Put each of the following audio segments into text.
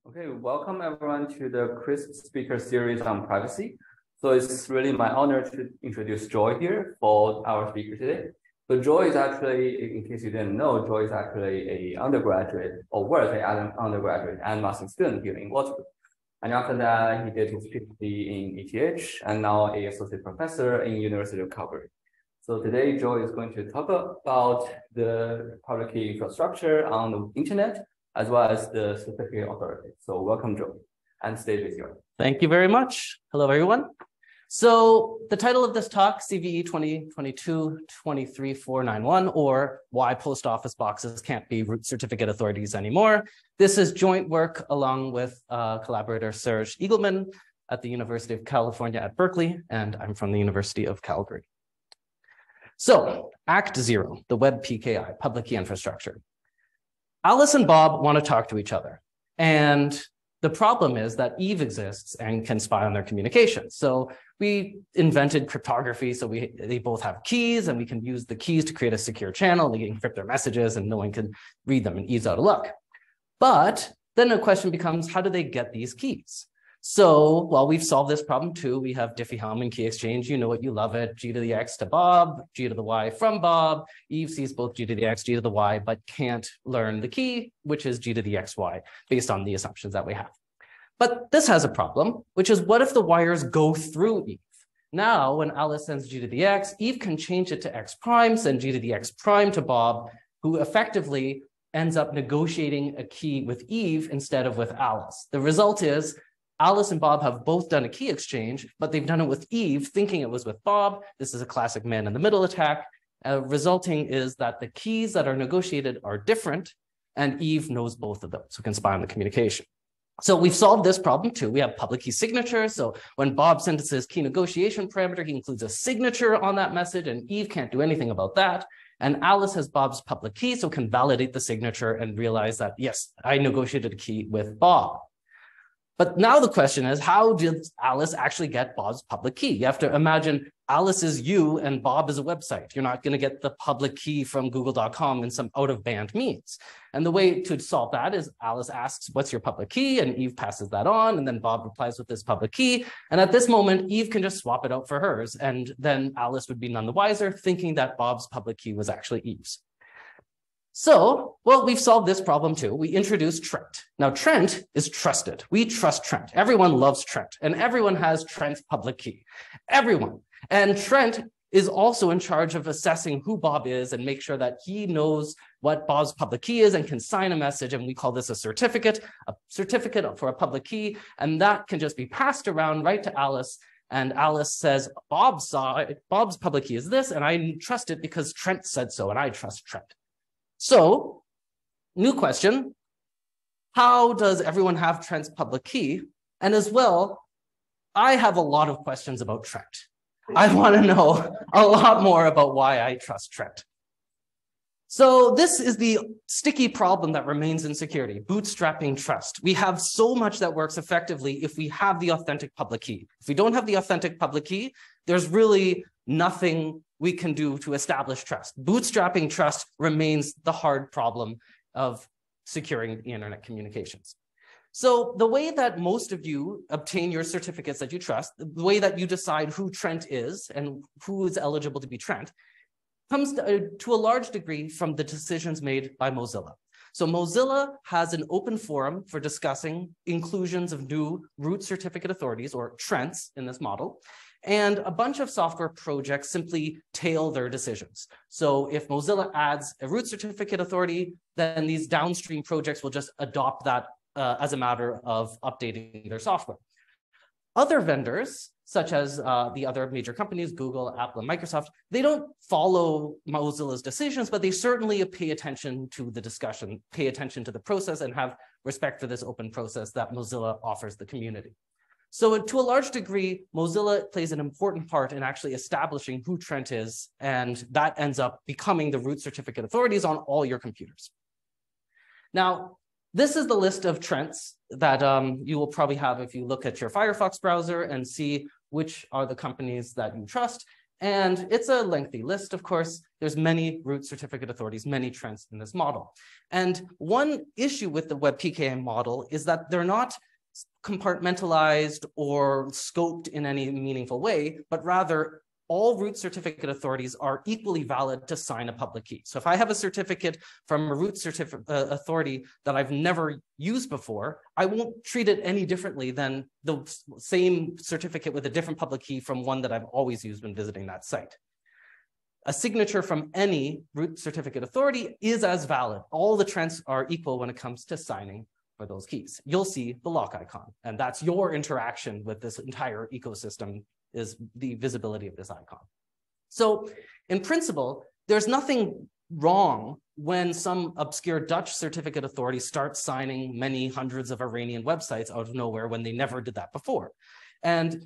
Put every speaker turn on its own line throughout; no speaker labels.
Okay, welcome everyone to the CrySP speaker series on privacy. So it's really my honor to introduce Joy here for our speaker today. So Joy is actually, in case you didn't know, Joy is actually an undergraduate, or was an undergraduate and master's student here in Waterloo. And after that, he did his PhD in ETH and now an associate professor in University of Calgary. So today, Joy is going to talk about the public key infrastructure on the internet, as well as the certificate authority. So welcome, Joe, and stage is yours.
Thank you very much. Hello, everyone. So the title of this talk, CVE 2022-23491, or Why Post Office Boxes Can't Be Root Certificate Authorities Anymore. This is joint work along with collaborator Serge Eagleman at the University of California at Berkeley, and I'm from the University of Calgary. So Act 0, the Web PKI, public key infrastructure. Alice and Bob want to talk to each other. And the problem is that Eve exists and can spy on their communication. So we invented cryptography. So they both have keys, and we can use the keys to create a secure channel. They can encrypt their messages and no one can read them, and Eve's out of luck. But then the question becomes, how do they get these keys? So while we've solved this problem too, we have Diffie-Hellman key exchange. You know it, you love it. G to the X to Bob, G to the Y from Bob. Eve sees both G to the X, G to the Y, but can't learn the key, which is G to the XY, based on the assumptions that we have. But this has a problem, which is what if the wires go through Eve? Now, when Alice sends G to the X, Eve can change it to X prime, send G to the X prime to Bob, who effectively ends up negotiating a key with Eve instead of with Alice. The result is Alice and Bob have both done a key exchange, but they've done it with Eve, thinking it was with Bob. This is a classic man-in-the-middle attack. Resulting is that the keys that are negotiated are different, and Eve knows both of those, so can spy on the communication. So we've solved this problem too. We have public key signatures. So when Bob sends his key negotiation parameter, he includes a signature on that message, and Eve can't do anything about that. And Alice has Bob's public key, so can validate the signature and realize that, yes, I negotiated a key with Bob. But now the question is, how did Alice actually get Bob's public key? You have to imagine Alice is you and Bob is a website. You're not going to get the public key from google.com in some out-of-band means. And the way to solve that is Alice asks, what's your public key? And Eve passes that on, and then Bob replies with this public key. And at this moment, Eve can just swap it out for hers. And then Alice would be none the wiser, thinking that Bob's public key was actually Eve's. So, well, we've solved this problem too. We introduced Trent. Now, Trent is trusted. We trust Trent. Everyone loves Trent, and everyone has Trent's public key. Everyone. And Trent is also in charge of assessing who Bob is and make sure that he knows what Bob's public key is and can sign a message. And we call this a certificate for a public key. And that can just be passed around right to Alice. And Alice says, Bob's public key is this, and I trust it because Trent said so, and I trust Trent. So, new question, how does everyone have Trent's public key? And as well, I have a lot of questions about Trent. I want to know a lot more about why I trust Trent. So this is the sticky problem that remains in security, bootstrapping trust. We have so much that works effectively if we have the authentic public key. If we don't have the authentic public key, there's really nothing we can do to establish trust. Bootstrapping trust remains the hard problem of securing the internet communications. So the way that most of you obtain your certificates that you trust, the way that you decide who Trent is and who is eligible to be Trent, comes to a large degree from the decisions made by Mozilla. So Mozilla has an open forum for discussing inclusions of new root certificate authorities, or Trents in this model. And a bunch of software projects simply tail their decisions. So if Mozilla adds a root certificate authority, then these downstream projects will just adopt that as a matter of updating their software. Other vendors, such as the other major companies, Google, Apple, and Microsoft, they don't follow Mozilla's decisions, but they certainly pay attention to the discussion, pay attention to the process, and have respect for this open process that Mozilla offers the community. So to a large degree, Mozilla plays an important part in actually establishing who Trent is, and that ends up becoming the root certificate authorities on all your computers. Now, this is the list of Trents that you will probably have if you look at your Firefox browser and see which are the companies that you trust. And it's a lengthy list, of course. There's many root certificate authorities, many trends in this model. And one issue with the Web PKI model is that they're not compartmentalized or scoped in any meaningful way, but rather all root certificate authorities are equally valid to sign a public key. So if I have a certificate from a root authority that I've never used before, I won't treat it any differently than the same certificate with a different public key from one that I've always used when visiting that site. A signature from any root certificate authority is as valid. All the trends are equal when it comes to signing for those keys. You'll see the lock icon, and that's your interaction with this entire ecosystem, is the visibility of this icon. So in principle, there's nothing wrong when some obscure Dutch certificate authority starts signing many hundreds of Iranian websites out of nowhere when they never did that before. And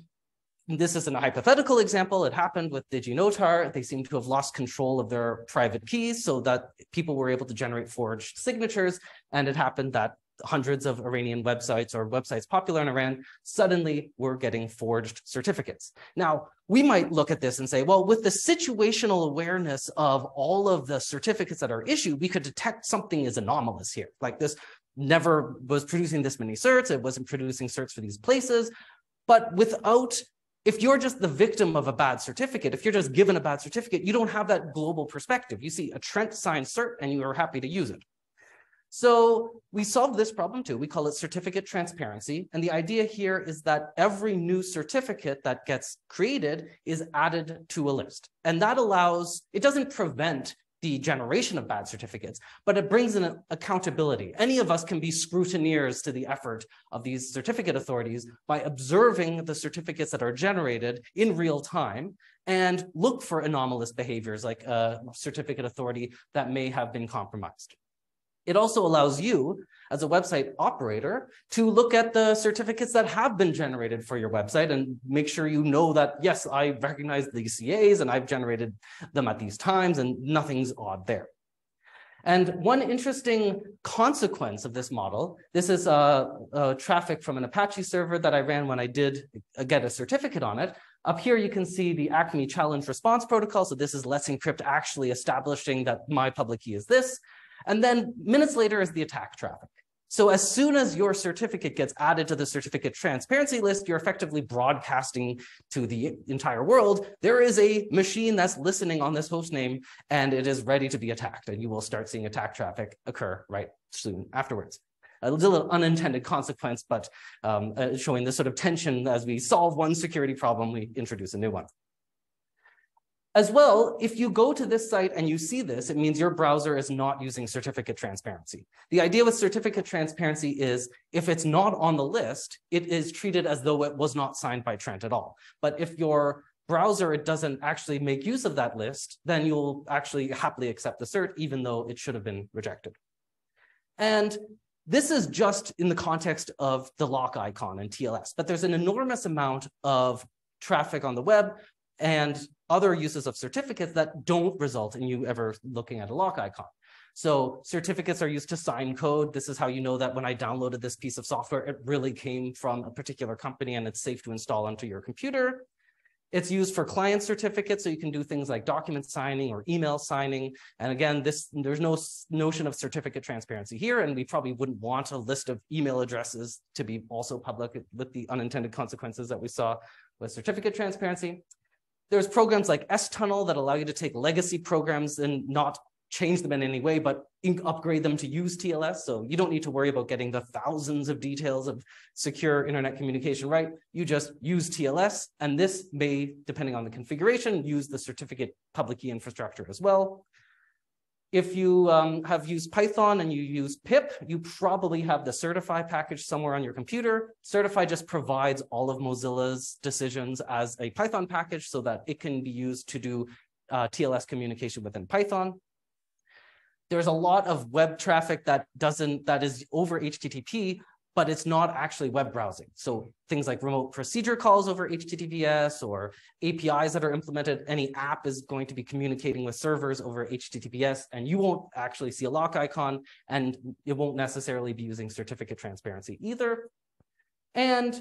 this isn't a hypothetical example. It happened with DigiNotar. They seem to have lost control of their private keys so that people were able to generate forged signatures. And it happened that hundreds of Iranian websites or websites popular in Iran suddenly were getting forged certificates. Now, we might look at this and say, well, with the situational awareness of all of the certificates that are issued, we could detect something is anomalous here. Like this never was producing this many certs. It wasn't producing certs for these places. But without, if you're just the victim of a bad certificate, if you're just given a bad certificate, you don't have that global perspective. You see a Trent signed cert and you are happy to use it. So we solve this problem too. We call it certificate transparency. And the idea here is that every new certificate that gets created is added to a list. And that allows, it doesn't prevent the generation of bad certificates, but it brings in accountability. Any of us can be scrutineers to the effort of these certificate authorities by observing the certificates that are generated in real time and look for anomalous behaviors like a certificate authority that may have been compromised. It also allows you, as a website operator, to look at the certificates that have been generated for your website and make sure you know that, yes, I recognize these CAs and I've generated them at these times and nothing's odd there. And one interesting consequence of this model, this is traffic from an Apache server that I ran when I did get a certificate on it. Up here, you can see the Acme challenge response protocol. So this is Let's Encrypt actually establishing that my public key is this. And then minutes later is the attack traffic. So as soon as your certificate gets added to the certificate transparency list, you're effectively broadcasting to the entire world, there is a machine that's listening on this host name and it is ready to be attacked. And you will start seeing attack traffic occur right soon afterwards. A little unintended consequence, but showing this sort of tension as we solve one security problem, we introduce a new one. As well, if you go to this site and you see this, it means your browser is not using certificate transparency. The idea with certificate transparency is if it's not on the list, it is treated as though it was not signed by Trent at all. But if your browser doesn't actually make use of that list, then you'll actually happily accept the cert, even though it should have been rejected. And this is just in the context of the lock icon and TLS, but there's an enormous amount of traffic on the web and other uses of certificates that don't result in you ever looking at a lock icon. So certificates are used to sign code. This is how you know that when I downloaded this piece of software, it really came from a particular company and it's safe to install onto your computer. It's used for client certificates, so you can do things like document signing or email signing. And again, there's no notion of certificate transparency here, and we probably wouldn't want a list of email addresses to be also public with the unintended consequences that we saw with certificate transparency. There's programs like S-Tunnel that allow you to take legacy programs and not change them in any way, but upgrade them to use TLS. So you don't need to worry about getting the thousands of details of secure internet communication right. You just use TLS, and this may, depending on the configuration, use the certificate public key infrastructure as well. If you have used Python and you use pip, you probably have the Certify package somewhere on your computer. Certify just provides all of Mozilla's decisions as a Python package so that it can be used to do TLS communication within Python. There's a lot of web traffic that is over HTTP, but it's not actually web browsing. So things like remote procedure calls over HTTPS or APIs that are implemented, any app is going to be communicating with servers over HTTPS, and you won't actually see a lock icon, and it won't necessarily be using certificate transparency either. And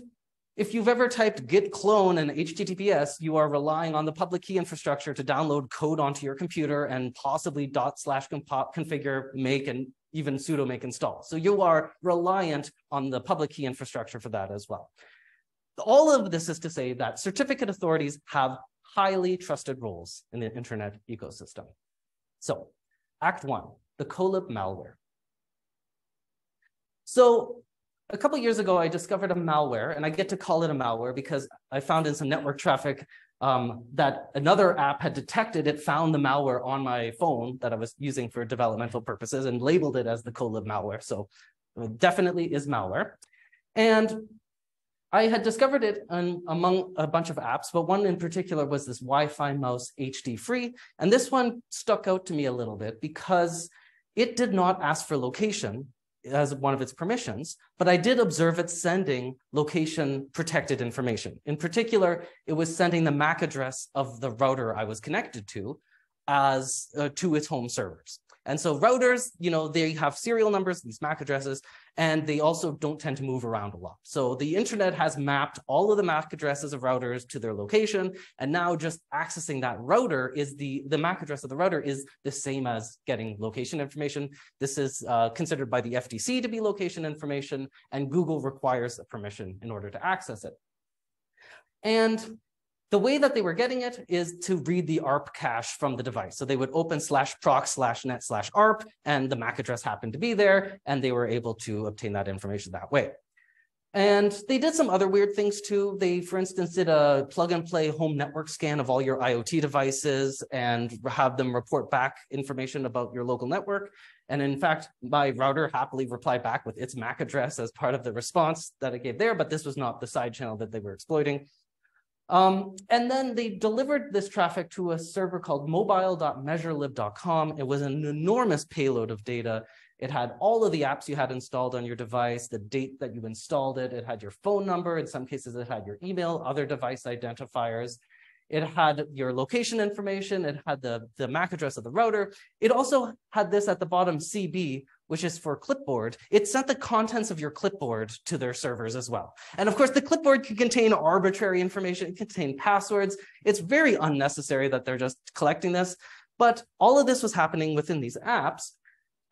if you've ever typed git clone and HTTPS, you are relying on the public key infrastructure to download code onto your computer and possibly /configure, make, and even sudo make install. So you are reliant on the public key infrastructure for that as well. All of this is to say that certificate authorities have highly trusted roles in the internet ecosystem. So Act 1, the Colib malware. So a couple of years ago, I discovered a malware, and I get to call it a malware because I found in some network traffic that another app had detected it, found the malware on my phone that I was using for developmental purposes and labeled it as the Colib malware. So it definitely is malware. And I had discovered it among a bunch of apps, but one in particular was this Wi-Fi mouse HD free. And this one stuck out to me a little bit because it did not ask for location as one of its permissions, but I did observe it sending location protected information. In particular, it was sending the MAC address of the router I was connected to as to its home servers. And so routers, you know, they have serial numbers, these MAC addresses, and they also don't tend to move around a lot. So the internet has mapped all of the MAC addresses of routers to their location, and now just accessing that router is the MAC address of the router is the same as getting location information. This is considered by the FTC to be location information, and Google requires a permission in order to access it. And the way that they were getting it is to read the ARP cache from the device. So they would open /proc/net/ARP, and the MAC address happened to be there, and they were able to obtain that information that way. And they did some other weird things too. They, for instance, did a plug and play home network scan of all your IoT devices and have them report back information about your local network. And in fact, my router happily replied back with its MAC address as part of the response that it gave there, but this was not the side channel that they were exploiting. And then they delivered this traffic to a server called mobile.measurelib.com. It was an enormous payload of data. It had all of the apps you had installed on your device, the date that you installed it. It had your phone number. In some cases, it had your email, other device identifiers. It had your location information. It had the MAC address of the router. It also had this at the bottom, CB, which is for clipboard. It sent the contents of your clipboard to their servers as well. And of course, the clipboard can contain arbitrary information. It can contain passwords. It's very unnecessary that they're just collecting this. But all of this was happening within these apps.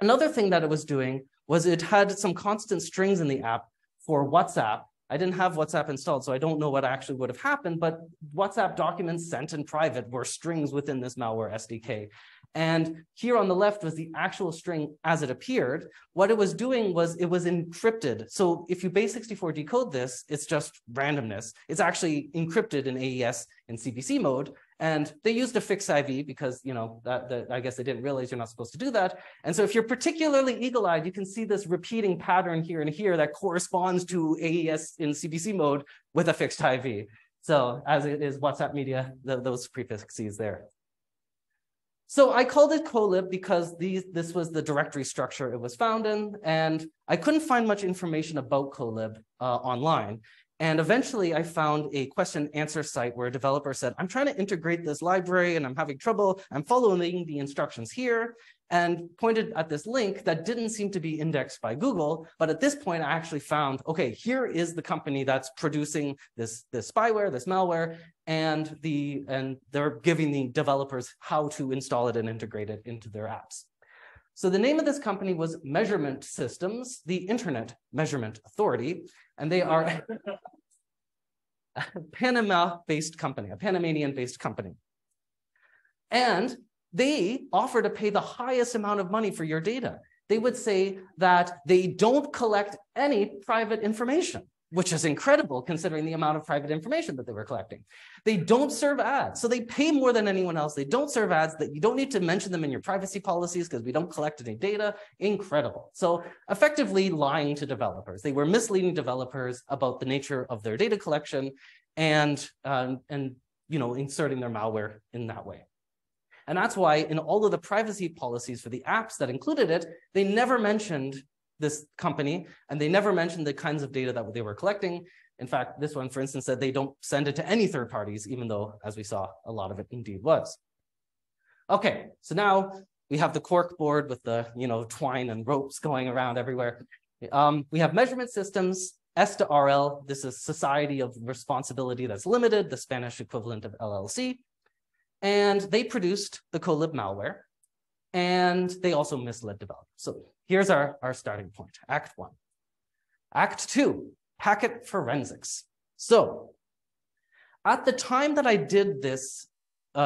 Another thing that it was doing was it had some constant strings in the app for WhatsApp. I didn't have WhatsApp installed, so I don't know what actually would have happened, but WhatsApp documents sent in private were strings within this malware SDK. And here on the left was the actual string as it appeared. What it was doing was it was encrypted. So if you base64 decode this, it's just randomness. It's actually encrypted in AES in CBC mode. And they used a fixed IV because, you know, I guess they didn't realize you're not supposed to do that. And so if you're particularly eagle-eyed, you can see this repeating pattern here and here that corresponds to AES in CBC mode with a fixed IV. So as it is WhatsApp media, those prefixes there. So I called it Colib because this was the directory structure it was found in, and I couldn't find much information about Colib online. And eventually I found a question answer site where a developer said, I'm trying to integrate this library and I'm having trouble. I'm following the instructions here, and pointed at this link that didn't seem to be indexed by Google. But at this point, I actually found, okay, here is the company that's producing this spyware, this malware, and they're giving the developers how to install it and integrate it into their apps. So the name of this company was Measurement Systems, the Internet Measurement Authority, and they are a Panama-based company, a Panamanian-based company. And they offer to pay the highest amount of money for your data. They would say that they don't collect any private information, which is incredible considering the amount of private information that they were collecting. They don't serve ads, so they pay more than anyone else. They don't serve ads, that you don't need to mention them in your privacy policies because we don't collect any data. Incredible. So effectively lying to developers. They were misleading developers about the nature of their data collection and you know, inserting their malware in that way. And that's why in all of the privacy policies for the apps that included it, they never mentioned this company, and they never mentioned the kinds of data that they were collecting. In fact, this one, for instance, said they don't send it to any third parties, even though, as we saw, a lot of it indeed was. Okay, so now we have the cork board with the, you know, twine and ropes going around everywhere. We have measurement systems, S to RL, this is Society of Responsibility That's Limited, the Spanish equivalent of LLC. And they produced the Colib malware, and they also misled developers. So here's our starting point, Act 1. Act 2, packet forensics. So at the time that I did this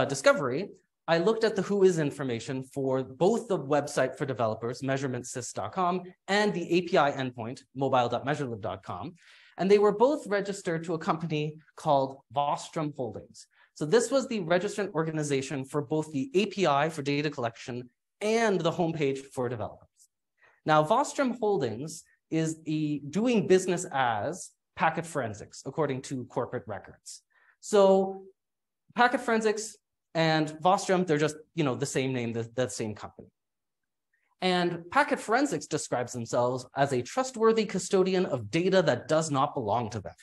discovery, I looked at the whois information for both the website for developers, measurementsys.com, and the API endpoint, mobile.measurelib.com. And they were both registered to a company called Vostrom Holdings. So this was the registrant organization for both the API for data collection and the homepage for developers. Now, Vostrom Holdings is doing business as packet forensics, according to corporate records. So packet forensics and Vostrom, they're just, the same name, the same company. And packet forensics describes themselves as a trustworthy custodian of data that does not belong to them.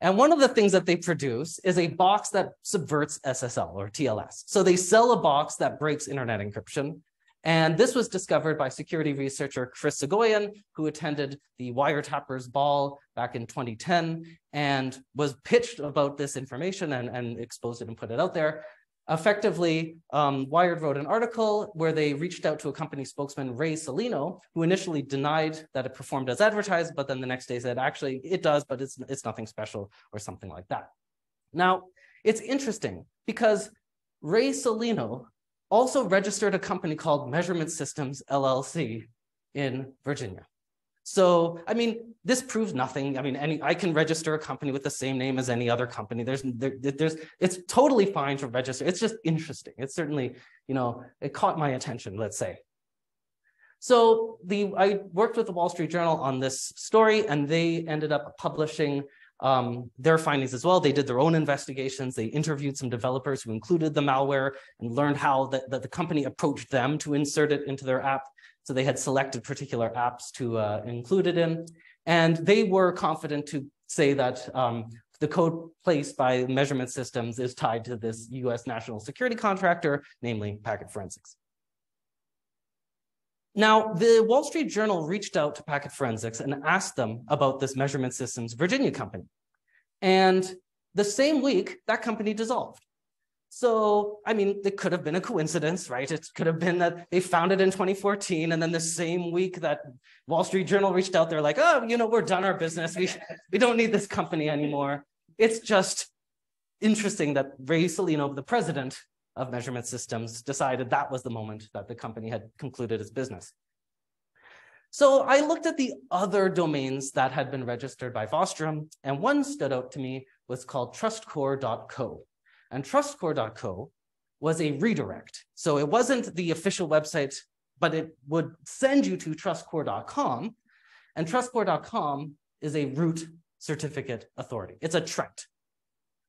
And one of the things that they produce is a box that subverts SSL or TLS. So they sell a box that breaks internet encryption. And this was discovered by security researcher Chris Segoyan, who attended the Wiretappers Ball back in 2010 and was pitched about this information and exposed it and put it out there. Effectively, Wired wrote an article where they reached out to a company spokesman, Ray Salino, who initially denied that it performed as advertised, but then the next day said, actually, it does, but it's nothing special or something like that. Now, it's interesting because Ray Salino also registered a company called Measurement Systems, LLC in Virginia. So, I mean, this proves nothing. I mean, I can register a company with the same name as any other company. It's totally fine to register. It's just interesting. It's certainly, it caught my attention, let's say. So I worked with the Wall Street Journal on this story, and they ended up publishing their findings as well. They did their own investigations. They interviewed some developers who included the malware and learned how the company approached them to insert it into their app. So they had selected particular apps to include it in. And they were confident to say that the code placed by Measurement Systems is tied to this US national security contractor, namely Packet Forensics. Now, the Wall Street Journal reached out to Packet Forensics and asked them about this Measurement Systems Virginia company. And the same week, that company dissolved. So, I mean, it could have been a coincidence, right? It could have been that they found it in 2014, and then the same week that Wall Street Journal reached out, they're like, oh, we're done our business. We don't need this company anymore. It's just interesting that Ray Salino, the president of Measurement Systems, decided that was the moment that the company had concluded its business. So I looked at the other domains that had been registered by Vostrom, and one stood out to me was called trustcore.co. And trustcore.co was a redirect. So it wasn't the official website, but it would send you to trustcore.com. And trustcore.com is a root certificate authority. It's a TRET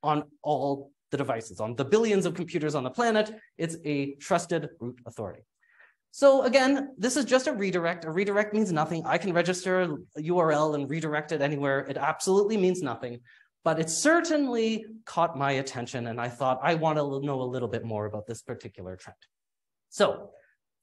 on all the devices, on the billions of computers on the planet. It's a trusted root authority. So again, this is just a redirect. A redirect means nothing. I can register a URL and redirect it anywhere. It absolutely means nothing. But it certainly caught my attention, and I thought, I want to know a little bit more about this particular trend. So,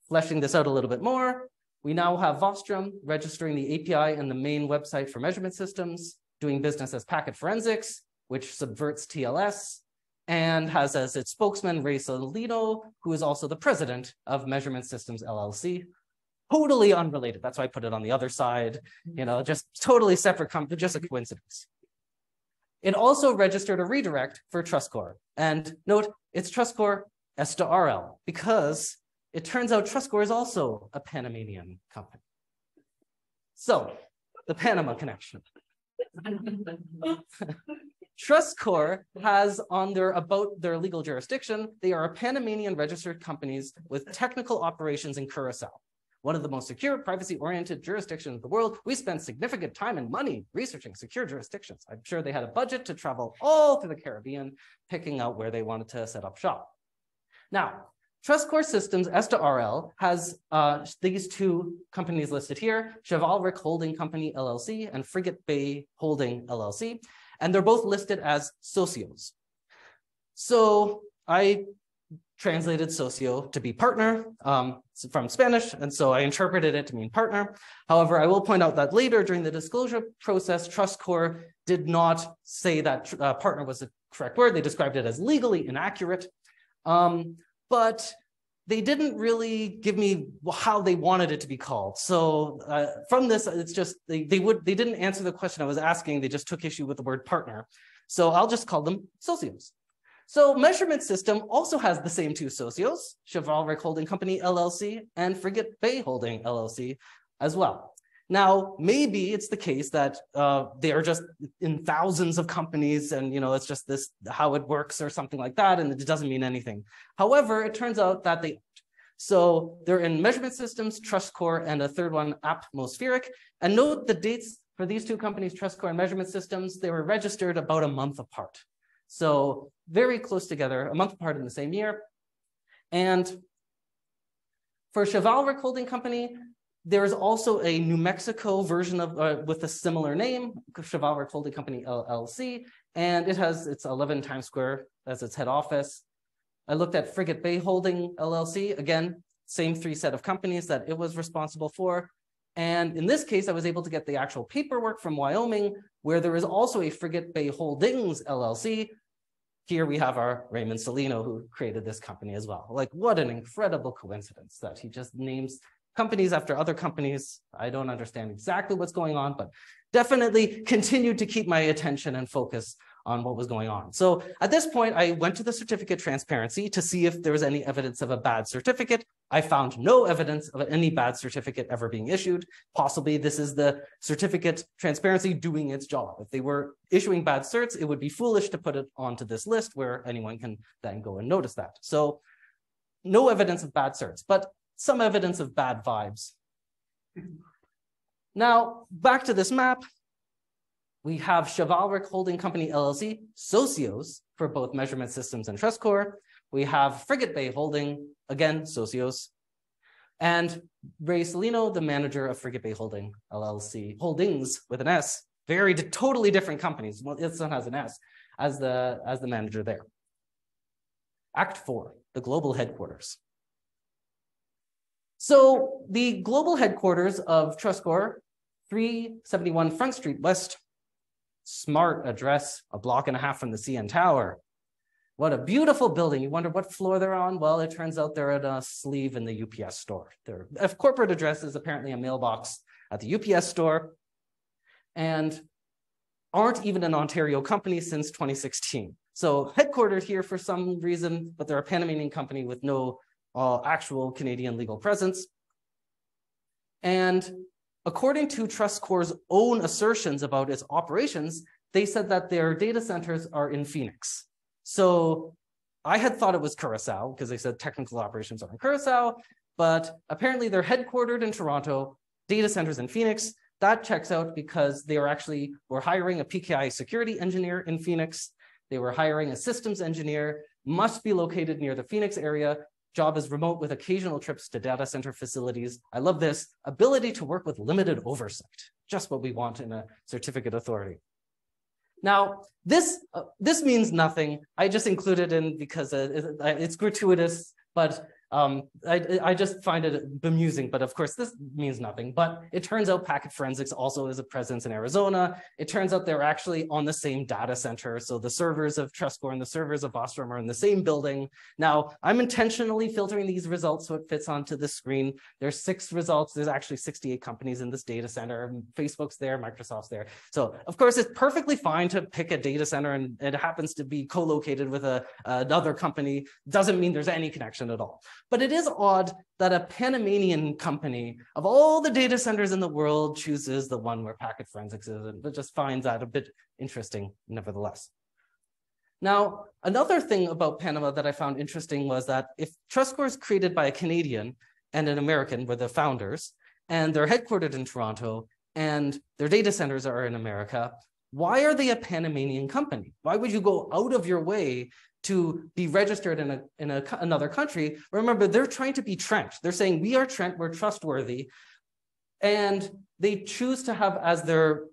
fleshing this out a little bit more, we now have Vostrom registering the API and the main website for Measurement Systems, doing business as Packet Forensics, which subverts TLS, and has as its spokesman Ray Salino, who is also the president of Measurement Systems LLC. Totally unrelated. That's why I put it on the other side. Just totally separate company, just a coincidence. It also registered a redirect for TrustCore. And note, it's TrustCore S to RL, because it turns out TrustCore is also a Panamanian company. So, the Panama connection. TrustCore has about their legal jurisdiction, they are a Panamanian registered companies with technical operations in Curacao, one of the most secure, privacy-oriented jurisdictions in the world. We spent significant time and money researching secure jurisdictions. I'm sure they had a budget to travel all through the Caribbean, picking out where they wanted to set up shop. Now, TrustCore Systems, S to RL, has these two companies listed here, Chivalric Holding Company, LLC, and Frigate Bay Holding, LLC, and they're both listed as socios. So I translated socio to be partner from Spanish, and so I interpreted it to mean partner. However, I will point out that later during the disclosure process, TrustCore did not say that partner was the correct word. They described it as legally inaccurate, but they didn't really give me how they wanted it to be called. So from this, it's just they didn't answer the question I was asking. They just took issue with the word partner. So I'll just call them socios. So Measurement System also has the same two socios, Chivalric Holding Company LLC and Frigate Bay Holding LLC as well. Now, maybe it's the case that they are just in thousands of companies and, it's just this how it works or something like that, and it doesn't mean anything. However, it turns out that they so they're in Measurement Systems, TrustCore, and a third one, Atmospheric. And note the dates for these two companies, TrustCore and Measurement Systems, they were registered about a month apart. So very close together, a month apart in the same year. And for Chivalric Holding Company, there's also a New Mexico version of with a similar name, Chivalric Holding Company LLC, and it's 11 Times Square as its head office. I looked at Frigate Bay Holding LLC, again, same three set of companies that it was responsible for. And in this case, I was able to get the actual paperwork from Wyoming, where there is also a Frigate Bay Holdings LLC. Here we have our Raymond Salino, who created this company as well. Like, what an incredible coincidence that he just names companies after other companies. I don't understand exactly what's going on, but definitely continued to keep my attention and focus on what was going on. So at this point, I went to the certificate transparency to see if there was any evidence of a bad certificate. I found no evidence of any bad certificate ever being issued. Possibly this is the certificate transparency doing its job. If they were issuing bad certs, it would be foolish to put it onto this list where anyone can then go and notice that. So no evidence of bad certs, but some evidence of bad vibes. Now, back to this map. We have Chivalric Holding Company LLC, socios for both Measurement Systems and TrustCore. We have Frigate Bay Holding, again, socios. And Ray Salino, the manager of Frigate Bay Holding LLC, Holdings with an S, totally different companies. Well, this one has an S as the manager there. Act 4, the global headquarters. So the global headquarters of TrustCore, 371 Front Street West, smart address, a block and a half from the CN Tower. What a beautiful building. You wonder what floor they're on? Well, it turns out they're at a sleeve in the UPS store. Their corporate address is apparently a mailbox at the UPS store and aren't even an Ontario company since 2016. So headquartered here for some reason, but they're a Panamanian company with no actual Canadian legal presence. And according to TrustCore's own assertions about its operations, they said that their data centers are in Phoenix. So I had thought it was Curacao because they said technical operations are in Curacao, but apparently they're headquartered in Toronto, data centers in Phoenix. That checks out because they were hiring a PKI security engineer in Phoenix. They were hiring a systems engineer, must be located near the Phoenix area. Job is remote with occasional trips to data center facilities. I love this. Ability to work with limited oversight. Just what we want in a certificate authority. Now, this means nothing. I just included in because it's gratuitous, but I just find it bemusing. But of course, this means nothing. But it turns out Packet Forensics also is a presence in Arizona. It turns out they're actually on the same data center. So the servers of TrustCore and the servers of Ostrom are in the same building. Now, I'm intentionally filtering these results so it fits onto the screen. There's 6 results. There's actually 68 companies in this data center. Facebook's there, Microsoft's there. So of course, it's perfectly fine to pick a data center and it happens to be co-located with another company. Doesn't mean there's any connection at all. But it is odd that a Panamanian company of all the data centers in the world chooses the one where Packet Forensics is, and it just finds that a bit interesting nevertheless. Now, another thing about Panama that I found interesting was that if TrustCore is created by a Canadian and an American, were the founders, and they're headquartered in Toronto, and their data centers are in America, why are they a Panamanian company? Why would you go out of your way to be registered in another country? Regarding they're trying to be Trent. They're saying, we are Trent, we're trustworthy. And they choose to have as their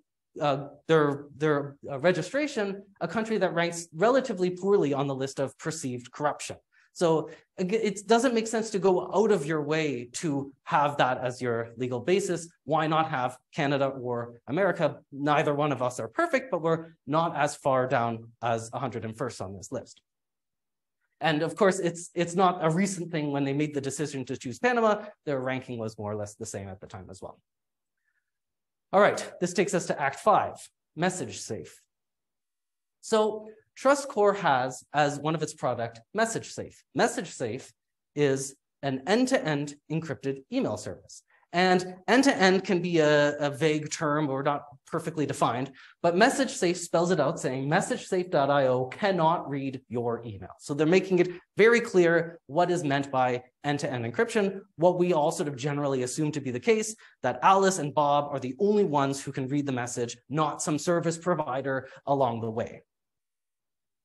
registration a country that ranks relatively poorly on the list of perceived corruption. So it doesn't make sense to go out of your way to have that as your legal basis. Why not have Canada or America? Neither one of us are perfect, but we're not as far down as 101st on this list. And of course, it's not a recent thing. When they made the decision to choose Panama, their ranking was more or less the same at the time as well. All right, this takes us to Act 5, message safe. So TrustCore has as one of its product, message safe. Message safe is an end-to-end encrypted email service. And end-to-end can be a vague term or not perfectly defined, but message safe spells it out saying messagesafe.io cannot read your email. So they're making it very clear what is meant by end-to-end encryption, what we all sort of generally assume to be the case, that Alice and Bob are the only ones who can read the message, not some service provider along the way.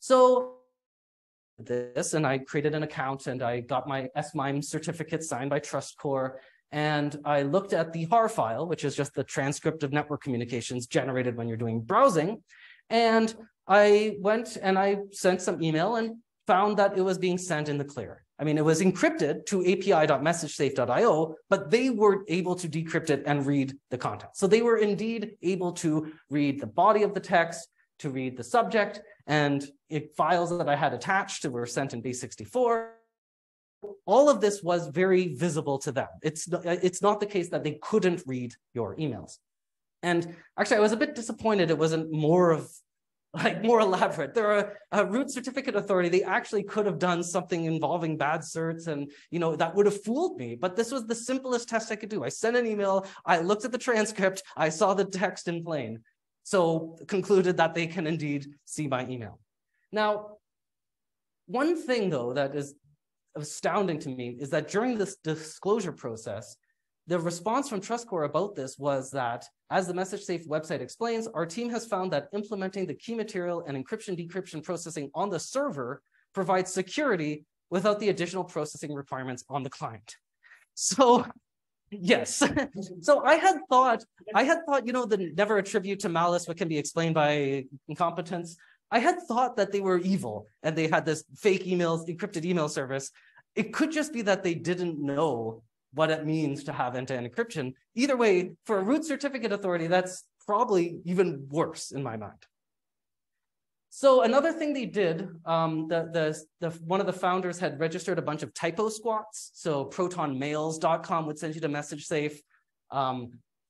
So this, and I created an account and I got my SMIME certificate signed by TrustCore. And I looked at the HAR file, which is just the transcript of network communications generated when you're doing browsing. And I went and I sent some email and found that it was being sent in the clear. I mean, it was encrypted to api.messagesafe.io, but they were able to decrypt it and read the content. So they were indeed able to read the body of the text, to read the subject, and files that I had attached were sent in base64. All of this was very visible to them. It's not the case that they couldn't read your emails. And actually, I was a bit disappointed it wasn't more elaborate. They're a root certificate authority. They actually could have done something involving bad certs, and that would have fooled me. But this was the simplest test I could do. I sent an email, I looked at the transcript, I saw the text in plain. So concluded that they can indeed see my email. Now, one thing though that is astounding to me is that during this disclosure process, the response from TrustCore about this was that, as the MessageSafe website explains, our team has found that implementing the key material and encryption-decryption processing on the server provides security without the additional processing requirements on the client. So, yes. So I had thought, the never attribute to malice what can be explained by incompetence. I had thought that they were evil and they had this fake encrypted email service. It could just be that they didn't know what it means to have end-to-end encryption. Either way, for a root certificate authority, that's probably even worse in my mind. So another thing they did, one of the founders had registered a bunch of typo squats. So protonmails.com would send you to MessageSafe.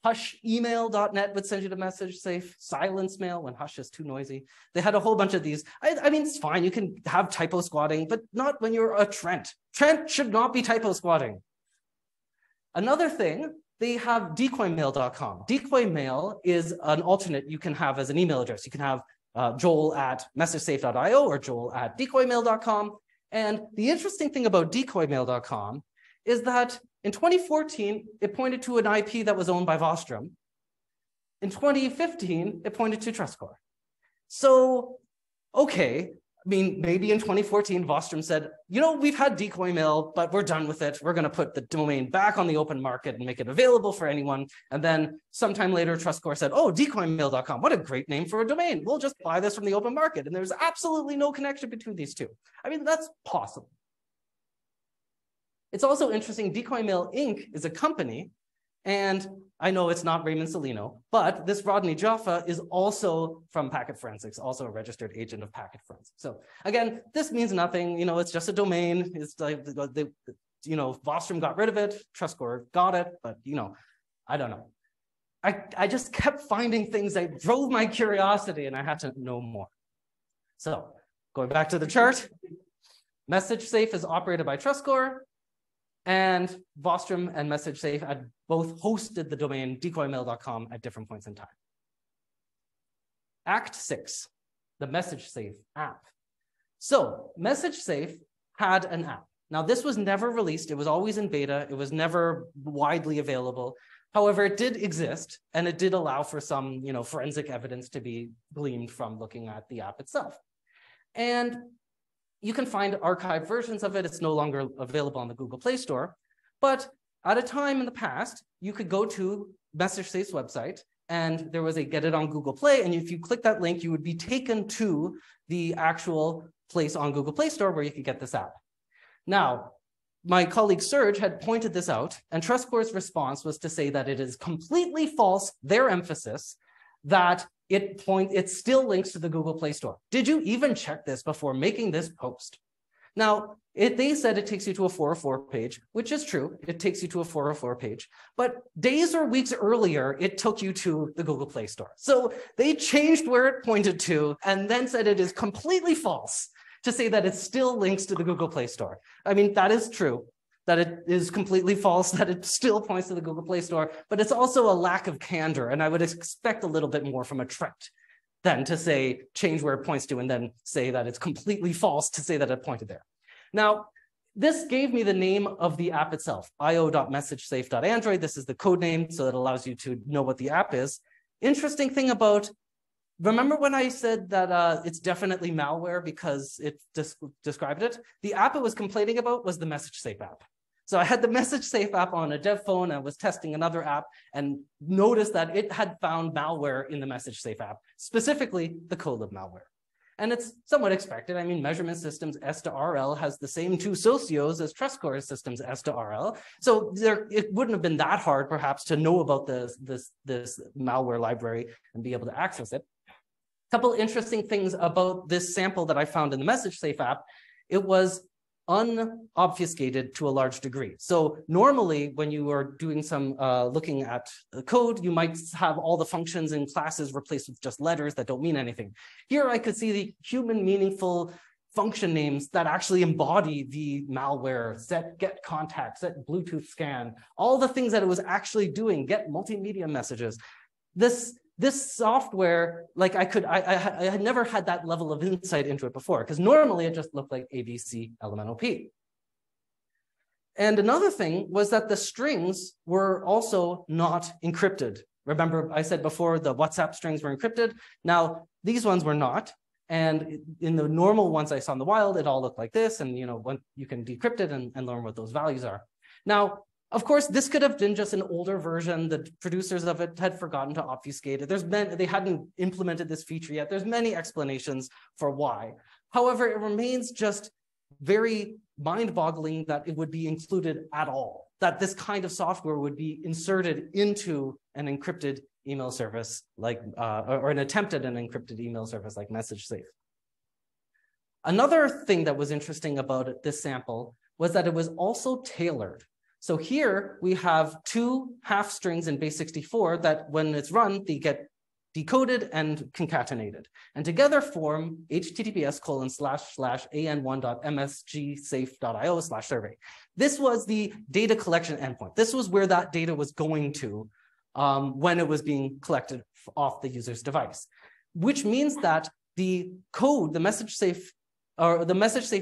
Hushemail.net would send you to MessageSafe. Silence mail when Hush is too noisy. They had a whole bunch of these. I mean, it's fine. You can have typo squatting, but not when you're a Trent. Trent should not be typo squatting. Another thing, they have decoymail.com. Decoymail is an alternate you can have as an email address. You can have joel@messagesafe.io or joel@decoymail.com. And the interesting thing about decoymail.com is that in 2014, it pointed to an IP that was owned by Vostrom. In 2015, it pointed to TrustCore. So, okay, I mean, maybe in 2014, Vostrom said, we've had decoy mail, but we're done with it. We're going to put the domain back on the open market and make it available for anyone. And then sometime later, TrustCore said, oh, decoymail.com, what a great name for a domain. We'll just buy this from the open market. And there's absolutely no connection between these two. I mean, that's possible. It's also interesting, Decoymail Inc. is a company, and I know it's not Raymond Celino, but this Rodney Jaffa is also from Packet Forensics, also a registered agent of Packet Forensics. So again, this means nothing, it's just a domain. It's like, Vostrom got rid of it, TrustCore got it, but I don't know. I just kept finding things that drove my curiosity and I had to know more. So going back to the chart, MessageSafe is operated by TrustCore, and Vostrom and MessageSafe had both hosted the domain decoymail.com at different points in time. Act 6, the MessageSafe app. So MessageSafe had an app. Now this was never released. It was always in beta. It was never widely available. However, it did exist, and it did allow for some forensic evidence to be gleaned from looking at the app itself. And you can find archived versions of it. It's no longer available on the Google Play Store. But at a time in the past, you could go to MessageSafe's website, and there was a Get It on Google Play. And if you click that link, you would be taken to the actual place on Google Play Store where you could get this app. Now, my colleague Serge had pointed this out, and TrustCore's response was to say that it is completely false, their emphasis, that it still links to the Google Play Store. Did you even check this before making this post? Now, they said it takes you to a 404 page, which is true. It takes you to a 404 page. But days or weeks earlier, it took you to the Google Play Store. So they changed where it pointed to and then said it is completely false to say that it still links to the Google Play Store. I mean, that is true, that it is completely false, that it still points to the Google Play Store, but it's also a lack of candor. And I would expect a little bit more from a trend than to say, change where it points to, and then say that it's completely false to say that it pointed there. Now, this gave me the name of the app itself, io.messagesafe.android. This is the code name, so it allows you to know what the app is. Interesting thing about, remember when I said that it's definitely malware because it described it? The app it was complaining about was the MessageSafe app. So I had the MessageSafe app on a dev phone and was testing another app and noticed that it had found malware in the MessageSafe app, specifically the Colib malware. And it's somewhat expected. I mean, measurement systems S to RL has the same two socios as TrustCore systems S to RL. So it wouldn't have been that hard, perhaps, to know about this malware library and be able to access it. A couple interesting things about this sample that I found in the MessageSafe app. It was unobfuscated to a large degree. So normally when you are doing some looking at the code, you might have all the functions and classes replaced with just letters that don't mean anything. Here I could see the human meaningful function names that actually embody the malware, set get contact, set Bluetooth scan, all the things that it was actually doing, get multimedia messages. This software, like I had never had that level of insight into it before, because normally it just looked like ABC elemental P. And another thing was that the strings were also not encrypted. Remember, I said before the WhatsApp strings were encrypted. Now, these ones were not. And in the normal ones I saw in the wild, it all looked like this. And you can decrypt it and learn what those values are. Now, of course, this could have been just an older version. The producers of it had forgotten to obfuscate it. They hadn't implemented this feature yet. There's many explanations for why. However, it remains just very mind-boggling that it would be included at all, that this kind of software would be inserted into an encrypted email service like, or an attempt at an encrypted email service like MessageSafe. Another thing that was interesting about this sample was that it was also tailored. So here we have two half strings in base 64 that when it's run, they get decoded and concatenated, and together form https://an1.msgsafe.io/survey. This was the data collection endpoint. This was where that data was going to when it was being collected off the user's device, which means that the code, the MessageSafe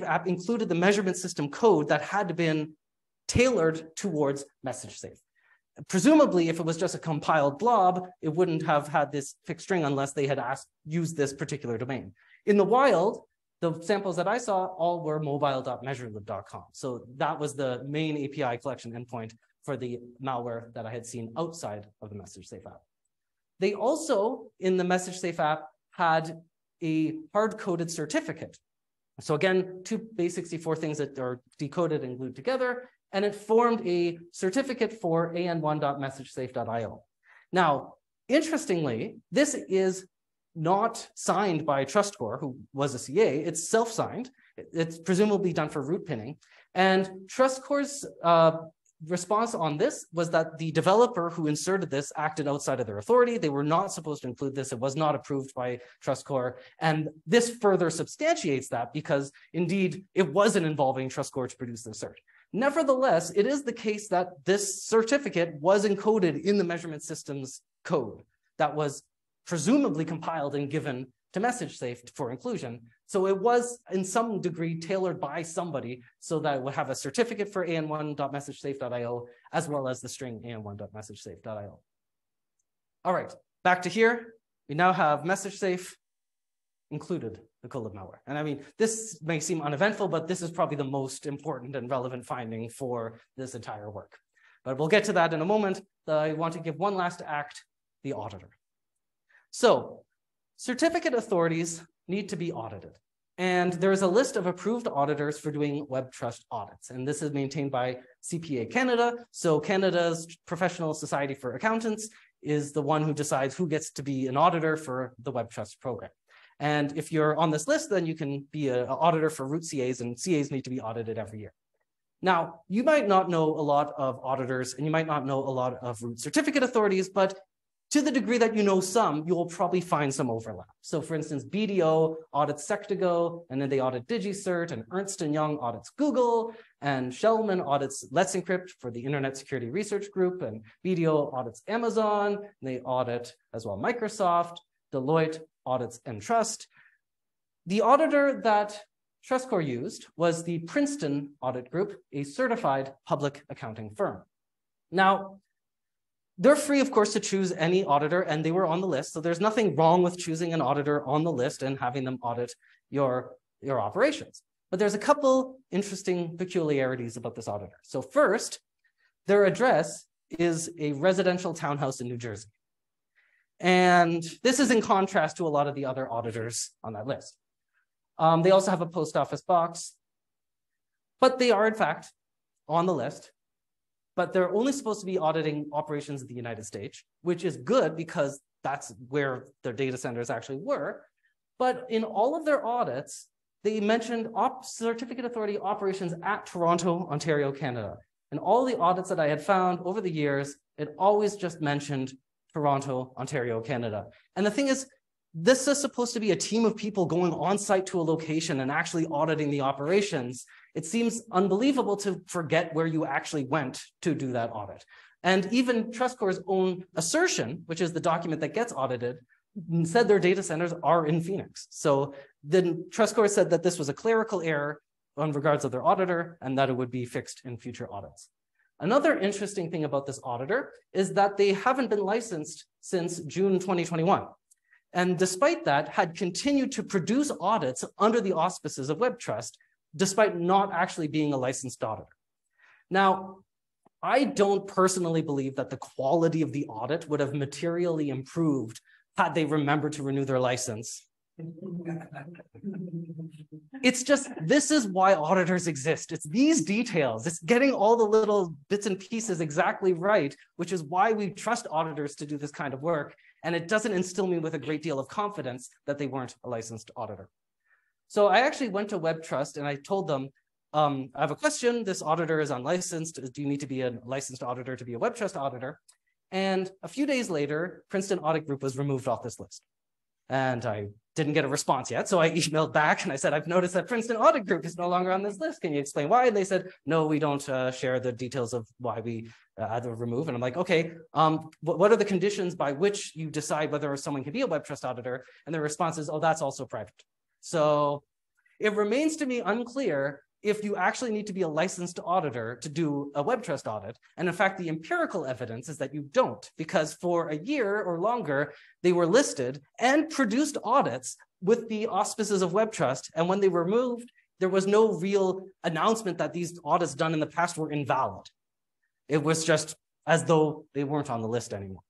app included the measurement system code that had been tailored towards MessageSafe. Presumably, if it was just a compiled blob, it wouldn't have had this fixed string unless they had used this particular domain. In the wild, the samples that I saw all were mobile.measurelib.com. So that was the main API collection endpoint for the malware that I had seen outside of the MessageSafe app. They also, in the MessageSafe app, had a hard-coded certificate. So again, two base 64 things that are decoded and glued together, and it formed a certificate for an1.messagesafe.io. Now, interestingly, this is not signed by TrustCore, who was a CA. It's self-signed. It's presumably done for root pinning. And TrustCore's response on this was that the developer who inserted this acted outside of their authority. They were not supposed to include this. It was not approved by TrustCore. And this further substantiates that because indeed it wasn't involving TrustCore to produce the cert. Nevertheless, it is the case that this certificate was encoded in the measurement system's code that was presumably compiled and given to MessageSafe for inclusion. So it was in some degree tailored by somebody so that it would have a certificate for an1.messagesafe.io as well as the string an1.messagesafe.io. All right, back to here. We now have MessageSafe included the Colib malware. And I mean, this may seem uneventful, but this is probably the most important and relevant finding for this entire work. But we'll get to that in a moment. I want to give one last act, the auditor. So certificate authorities need to be audited. And there's a list of approved auditors for doing web trust audits. And this is maintained by CPA Canada. So Canada's Professional Society for Accountants is the one who decides who gets to be an auditor for the web trust program. And if you're on this list, then you can be an auditor for root CAs, and CAs need to be audited every year. Now, you might not know a lot of auditors, and you might not know a lot of root certificate authorities, but to the degree that you know some, you will probably find some overlap. So for instance, BDO audits Sectigo, and then they audit DigiCert, and Ernst & Young audits Google, and Shellman audits Let's Encrypt for the Internet Security Research Group, and BDO audits Amazon, and they audit as well Microsoft, Deloitte audits Entrust. The auditor that TrustCore used was the Princeton Audit Group, a certified public accounting firm. Now, they're free, of course, to choose any auditor, and they were on the list. So there's nothing wrong with choosing an auditor on the list and having them audit your operations. But there's a couple interesting peculiarities about this auditor. So first, their address is a residential townhouse in New Jersey. And this is in contrast to a lot of the other auditors on that list. They also have a post office box, but they are in fact on the list, but they're only supposed to be auditing operations in the United States, which is good because that's where their data centers actually were. But in all of their audits, they mentioned certificate authority operations at Toronto, Ontario, Canada. And all the audits that I had found over the years, it always just mentioned Toronto, Ontario, Canada. And the thing is, this is supposed to be a team of people going on site to a location and actually auditing the operations. It seems unbelievable to forget where you actually went to do that audit. And even TrustCore's own assertion, which is the document that gets audited, said their data centers are in Phoenix. So then TrustCore said that this was a clerical error on regards of their auditor and that it would be fixed in future audits. Another interesting thing about this auditor is that they haven't been licensed since June 2021. And despite that, had continued to produce audits under the auspices of WebTrust, despite not actually being a licensed auditor. Now, I don't personally believe that the quality of the audit would have materially improved had they remembered to renew their license. It's just, this is why auditors exist. It's these details. It's getting all the little bits and pieces exactly right, which is why we trust auditors to do this kind of work. And it doesn't instill me with a great deal of confidence that they weren't a licensed auditor. So I actually went to WebTrust and I told them, I have a question. This auditor is unlicensed. Do you need to be a licensed auditor to be a WebTrust auditor? And a few days later, Princeton Audit Group was removed off this list. And I didn't get a response yet. So I emailed back and I said, I've noticed that Princeton Audit Group is no longer on this list. Can you explain why? And they said, no, we don't share the details of why we had to remove. And I'm like, okay, what are the conditions by which you decide whether someone can be a WebTrust auditor? And their response is, oh, that's also private. So it remains to me unclear if you actually need to be a licensed auditor to do a WebTrust audit. And in fact, the empirical evidence is that you don't, because for a year or longer, they were listed and produced audits with the auspices of WebTrust. And when they were removed, there was no real announcement that these audits done in the past were invalid. It was just as though they weren't on the list anymore.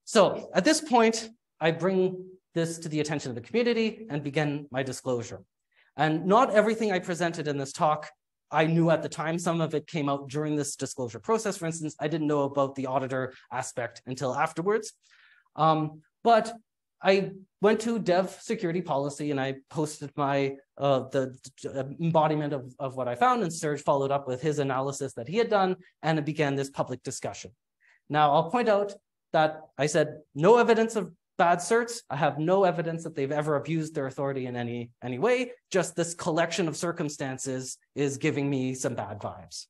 So at this point, I bring this to the attention of the community and begin my disclosure. And not everything I presented in this talk I knew at the time. Some of it came out during this disclosure process. For instance, I didn't know about the auditor aspect until afterwards. But I went to Dev Security Policy and I posted my the embodiment of what I found, and Serge followed up with his analysis that he had done, and it began this public discussion. Now, I'll point out that I said no evidence of bad certs. I have no evidence that they've ever abused their authority in any way. Just this collection of circumstances is giving me some bad vibes.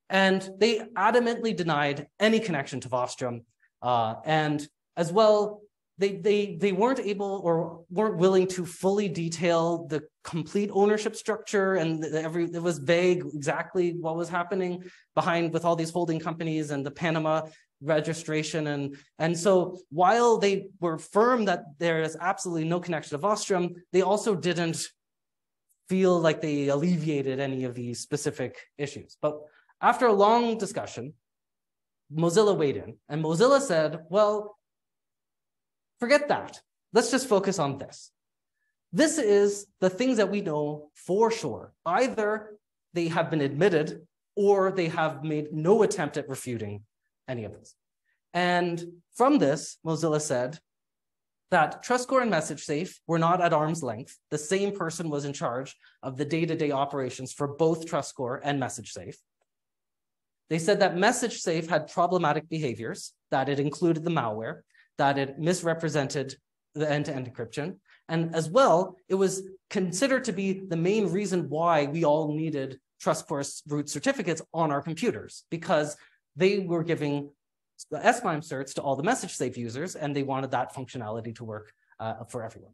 And they adamantly denied any connection to Vostrom. And as well, they weren't able or weren't willing to fully detail the complete ownership structure, and it was vague exactly what was happening behind with all these holding companies and the Panama registration. And so while they were firm that there is absolutely no connection to Vostrom, they also didn't feel like they alleviated any of these specific issues. But after a long discussion, Mozilla weighed in, and Mozilla said, well, forget that. Let's just focus on this. This is the things that we know for sure. Either they have been admitted or they have made no attempt at refuting any of this. And from this, Mozilla said that TrustScore and MessageSafe were not at arm's length. The same person was in charge of the day-to-day operations for both TrustScore and MessageSafe. They said that MessageSafe had problematic behaviors, that it included the malware, that it misrepresented the end-to-end encryption, and as well, it was considered to be the main reason why we all needed TrustScore root certificates on our computers, because they were giving the S/MIME certs to all the MessageSafe users, and they wanted that functionality to work for everyone.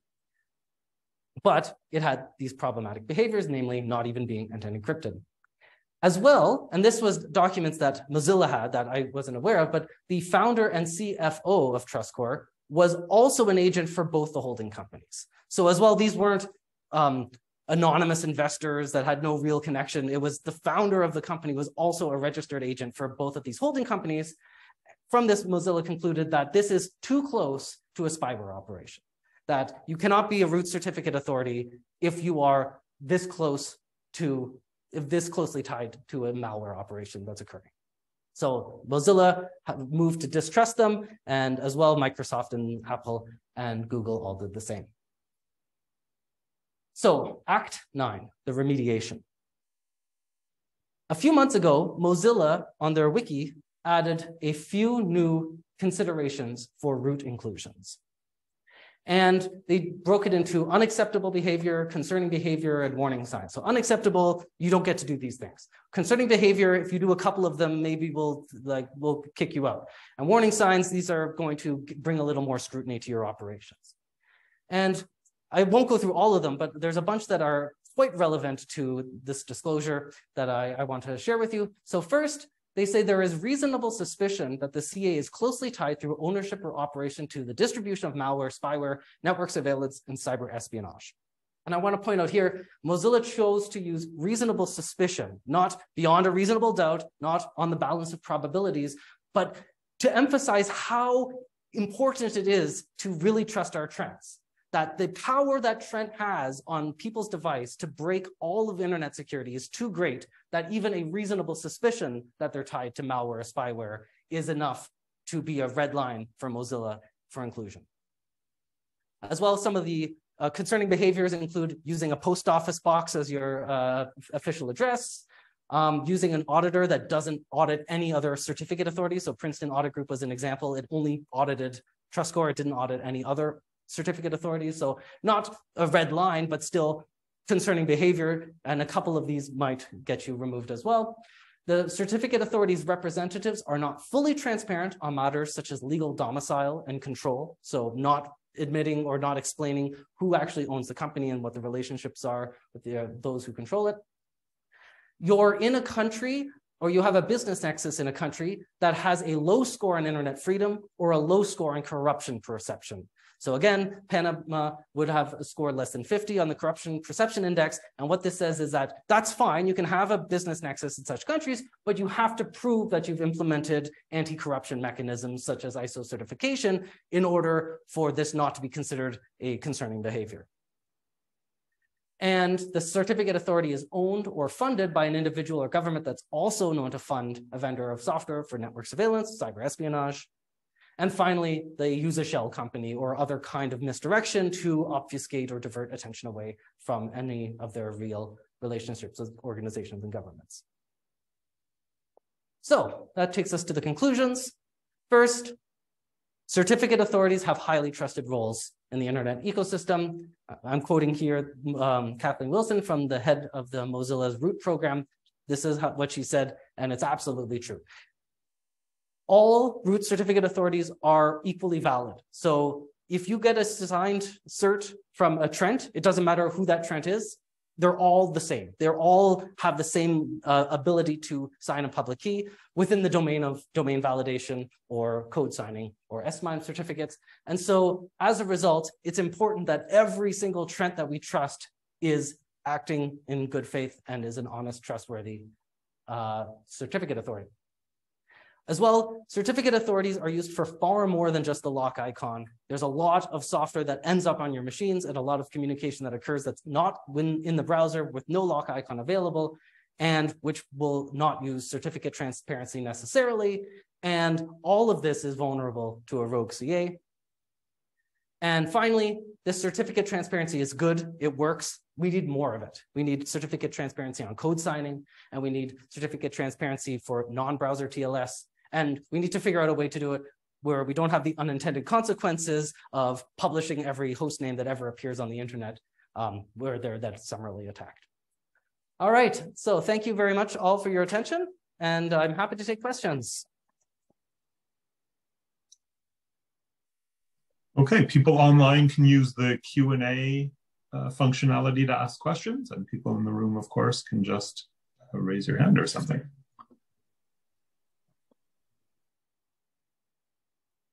But it had these problematic behaviors, namely not even being end-to-end encrypted. As well, and this was documents that Mozilla had that I wasn't aware of, but the founder and CFO of TrustScore was also an agent for both the holding companies. So as well, these weren't anonymous investors that had no real connection. It was the founder of the company was also a registered agent for both of these holding companies. From this, Mozilla concluded that this is too close to a spyware operation, that you cannot be a root certificate authority if you are this close to, if this closely tied to a malware operation that's occurring. So Mozilla moved to distrust them, and as well, Microsoft and Apple and Google all did the same. So Act 9, the remediation. A few months ago, Mozilla on their wiki added a few new considerations for root inclusions. And they broke it into unacceptable behavior, concerning behavior, and warning signs. So unacceptable, you don't get to do these things. Concerning behavior, if you do a couple of them, maybe we'll kick you out. And warning signs, these are going to bring a little more scrutiny to your operations. And I won't go through all of them, but there's a bunch that are quite relevant to this disclosure that I want to share with you. So first, they say there is reasonable suspicion that the CA is closely tied through ownership or operation to the distribution of malware, spyware, network surveillance, and cyber espionage. And I want to point out here, Mozilla chose to use reasonable suspicion, not beyond a reasonable doubt, not on the balance of probabilities, but to emphasize how important it is to really trust our trends. That the power that Trent has on people's device to break all of internet security is too great that even a reasonable suspicion that they're tied to malware or spyware is enough to be a red line for Mozilla for inclusion. As well, some of the concerning behaviors include using a post office box as your official address, using an auditor that doesn't audit any other certificate authority. So Princeton Audit Group was an example. It only audited TrustScore. It didn't audit any other certificate authorities. So not a red line, but still concerning behavior. And a couple of these might get you removed as well. The certificate authorities' representatives are not fully transparent on matters such as legal domicile and control. So not admitting or not explaining who actually owns the company and what the relationships are with those who control it. You're in a country or you have a business nexus in a country that has a low score on internet freedom or a low score on corruption perception. So again, Panama would have scored less than 50 on the corruption perception index. And what this says is that that's fine. You can have a business nexus in such countries, but you have to prove that you've implemented anti-corruption mechanisms such as ISO certification in order for this not to be considered a concerning behavior. And the certificate authority is owned or funded by an individual or government that's also known to fund a vendor of software for network surveillance, cyber espionage. And finally, they use a shell company or other kind of misdirection to obfuscate or divert attention away from any of their real relationships with organizations and governments. So that takes us to the conclusions. First, certificate authorities have highly trusted roles in the internet ecosystem. I'm quoting here Kathleen Wilson from the head of the Mozilla's root program. This is what she said, and it's absolutely true. All root certificate authorities are equally valid. So if you get a signed cert from a Trent, it doesn't matter who that Trent is, they're all the same. They all have the same ability to sign a public key within the domain of domain validation or code signing or S/MIME certificates. And so as a result, it's important that every single Trent that we trust is acting in good faith and is an honest, trustworthy certificate authority. As well, certificate authorities are used for far more than just the lock icon. There's a lot of software that ends up on your machines and a lot of communication that occurs that's not in the browser with no lock icon available, and which will not use certificate transparency necessarily. And all of this is vulnerable to a rogue CA. And finally, this certificate transparency is good. It works. We need more of it. We need certificate transparency on code signing, and we need certificate transparency for non-browser TLS. And we need to figure out a way to do it where we don't have the unintended consequences of publishing every host name that ever appears on the internet where that's summarily attacked. All right, so thank you very much all for your attention, and I'm happy to take questions.
Okay, people online can use the Q&A functionality to ask questions, and people in the room, of course, can just raise your hand or something.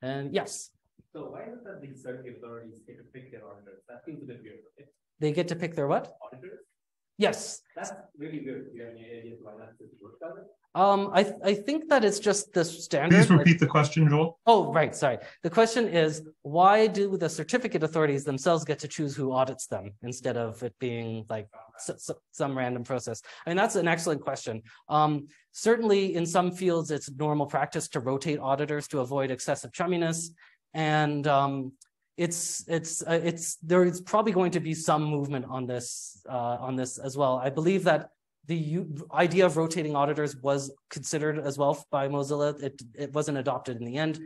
And yes.
So why is that the certificate authorities get to pick their auditors? That seems a bit weird. Okay?
They get to pick their what?
Auditors?
Yes.
That's really weird. Do you have any ideas why that's work?
I think that it's just the standard.
Please repeat the question, Joel.
Oh, right. Sorry. The question is, why do the certificate authorities themselves get to choose who audits them instead of it being like some random process? I mean, that's an excellent question. Certainly in some fields, it's normal practice to rotate auditors to avoid excessive chumminess. And there's probably going to be some movement on this as well. I believe that the idea of rotating auditors was considered as well by Mozilla. It wasn't adopted in the end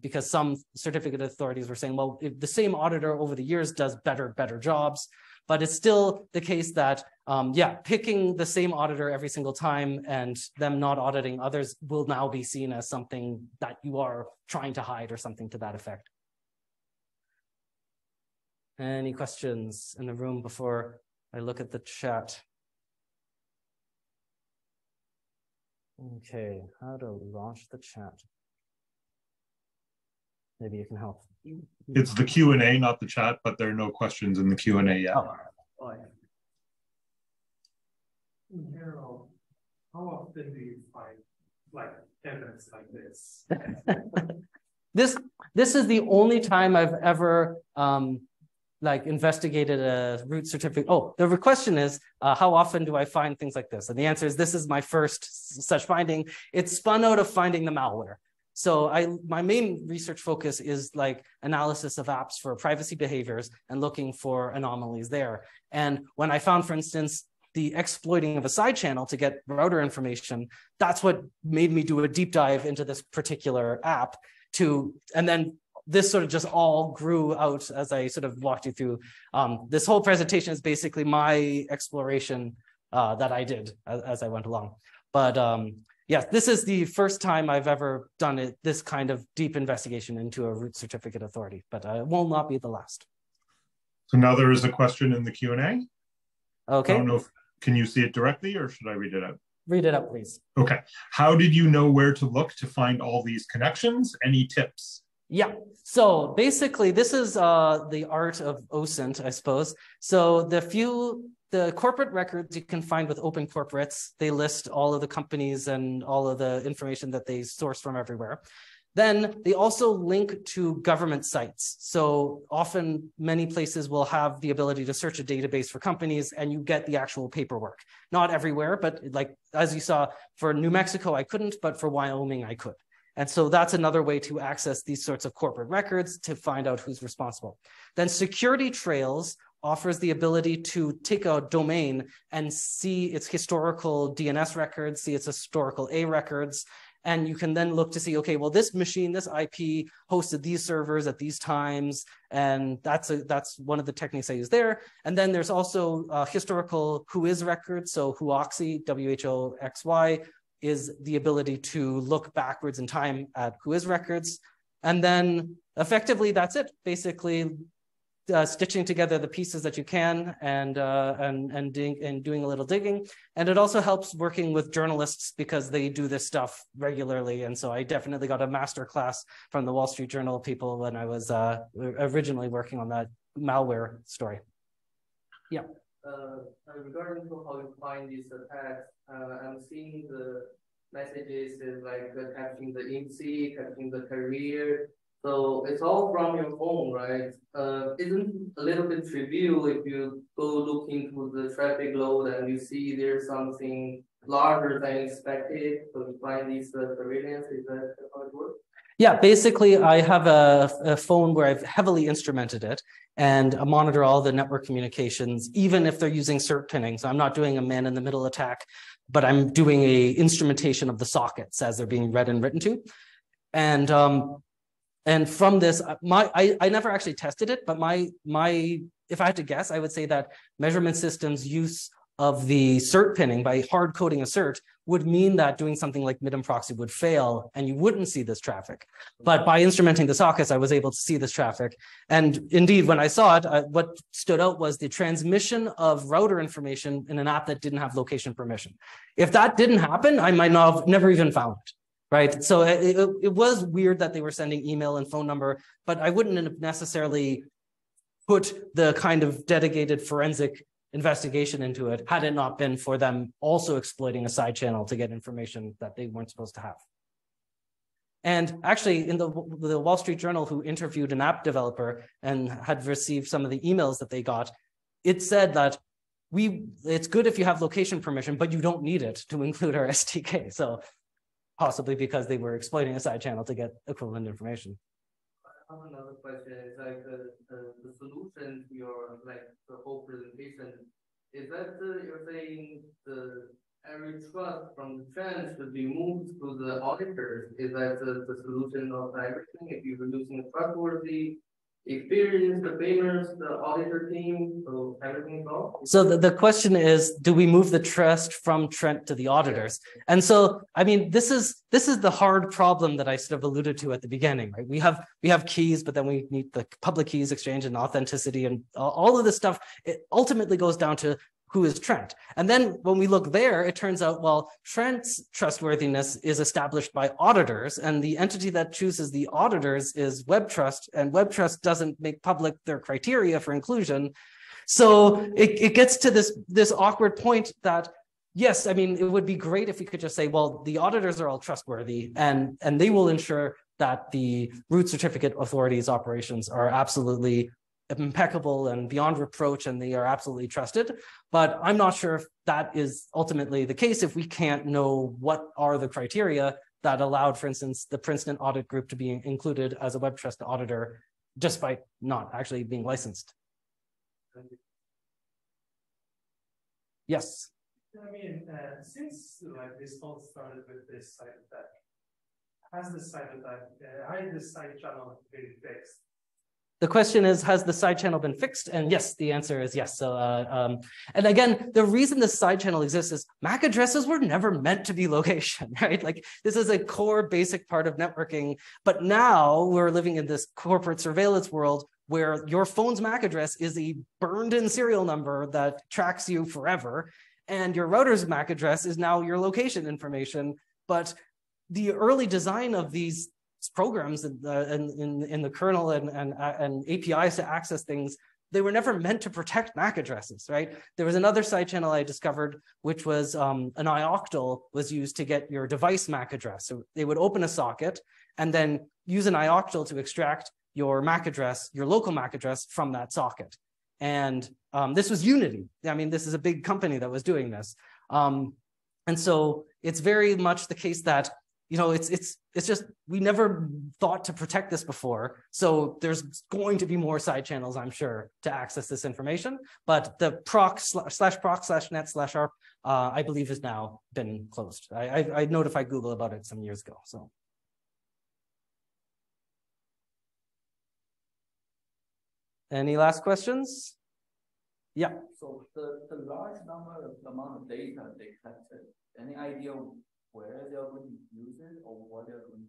because some certificate authorities were saying, well, if the same auditor over the years does better jobs, but it's still the case that, picking the same auditor every single time and them not auditing others will now be seen as something that you are trying to hide or something to that effect. Any questions in the room before I look at the chat? Okay, how to launch the chat? Maybe you can help.
It's the Q&A, not the chat, but there are no questions in the Q&A yet.
Oh, yeah. In general, how often do you find like evidence like this?
This is the only time I've ever investigated a root certificate. Oh, the question is, how often do I find things like this? And the answer is, this is my first such finding. It's spun out of finding the malware. So my main research focus is like analysis of apps for privacy behaviors and looking for anomalies there. And when I found, for instance, the exploiting of a side channel to get router information, that's what made me do a deep dive into this particular app and then this sort of just all grew out as I sort of walked you through. This whole presentation is basically my exploration that I did as I went along. But yes, this is the first time I've ever done this kind of deep investigation into a root certificate authority, but it will not be the last.
So now there is a question in the Q&A.
Okay.
I don't know can you see it directly or should I read it out?
Read it out, please.
Okay. How did you know where to look to find all these connections? Any tips?
Yeah, so basically this is the art of OSINT, I suppose. So the corporate records you can find with open corporates, they list all of the companies and all of the information that they source from everywhere. Then they also link to government sites. So often many places will have the ability to search a database for companies and you get the actual paperwork. Not everywhere, but like as you saw for New Mexico, I couldn't, but for Wyoming, I could. And so that's another way to access these sorts of corporate records to find out who's responsible. Then Security Trails offers the ability to take a domain and see its historical DNS records, see its historical A records, and you can then look to see, okay, well, this machine, this IP hosted these servers at these times, and that's one of the techniques I use there. And then there's also historical Whois records, so Whoxy, WHOXY, is the ability to look backwards in time at Whois records. And then effectively, that's it. Basically, stitching together the pieces that you can and doing a little digging. And it also helps working with journalists because they do this stuff regularly. And so I definitely got a master class from the Wall Street Journal people when I was originally working on that malware story. Yeah.
Regarding to how you find these attacks, I'm seeing the messages is like capturing the IMSI, capturing the career. So it's all from your phone, right? Isn't a little bit trivial if you go look into the traffic load and you see there's something larger than expected. So you find these surveillance. Is that how it works?
Yeah, basically, I have a phone where I've heavily instrumented it and I monitor all the network communications, even if they're using cert pinning. So I'm not doing a man-in-the-middle attack, but I'm doing a instrumentation of the sockets as they're being read and written to. And from this, I never actually tested it, but if I had to guess, I would say that measurement systems' use of the cert pinning by hard coding a cert would mean that doing something like midden proxy would fail and you wouldn't see this traffic. But by instrumenting the sockets, I was able to see this traffic. And indeed, when I saw it, what stood out was the transmission of router information in an app that didn't have location permission. If that didn't happen, I might not have never even found it. Right. So it was weird that they were sending email and phone number, but I wouldn't have necessarily put the kind of dedicated forensic investigation into it had it not been for them also exploiting a side channel to get information that they weren't supposed to have. And actually, in the Wall Street Journal, who interviewed an app developer and had received some of the emails that they got, it said that it's good if you have location permission, but you don't need it to include our SDK. So possibly because they were exploiting a side channel to get equivalent information.
I have another question. It's like the solution to your the whole presentation. Is that you're saying every trust from the trend should be moved to the auditors? Is that the solution of everything? If you're reducing the trustworthy experience, the payments, the auditor team, so everything involved?
So the question is, do we move the trust from Trent to the auditors? Yeah. And so, I mean, this is the hard problem that I sort of alluded to at the beginning, right? We have keys, but then we need the public keys exchange and authenticity and all of this stuff. It ultimately goes down to who is Trent. And then when we look there, it turns out, well, Trent's trustworthiness is established by auditors, and the entity that chooses the auditors is WebTrust, and WebTrust doesn't make public their criteria for inclusion. So it gets to this awkward point that, yes, I mean, it would be great if we could just say, well, the auditors are all trustworthy, and they will ensure that the root certificate authorities' operations are absolutely impeccable and beyond reproach, and they are absolutely trusted. But I'm not sure if that is ultimately the case if we can't know what are the criteria that allowed, for instance, the Princeton Audit Group to be included as a WebTrust auditor, despite not actually being licensed. Yes?
I mean, since this all started with this side attack, has this side channel been fixed?
The question is, has the side channel been fixed? And yes, the answer is yes. So, and again, the reason this side channel exists is MAC addresses were never meant to be location, right? Like this is a core basic part of networking, but now we're living in this corporate surveillance world where your phone's MAC address is a burned in serial number that tracks you forever. And your router's MAC address is now your location information. But the early design of these programs in the kernel and APIs to access things, they were never meant to protect MAC addresses, right? There was another side channel I discovered, which was an ioctl was used to get your device MAC address. So they would open a socket and then use an ioctl to extract your MAC address, your local MAC address from that socket. And this was Unity. I mean, this is a big company that was doing this. And so it's very much the case that, you know, it's just, we never thought to protect this before. So there's going to be more side channels, I'm sure, to access this information. But the proc/proc/net/arp, I believe has now been closed. I notified Google about it some years ago, so. Any last questions? Yeah.
So the large amount of data they collected, any idea where they're going to use it or what they're going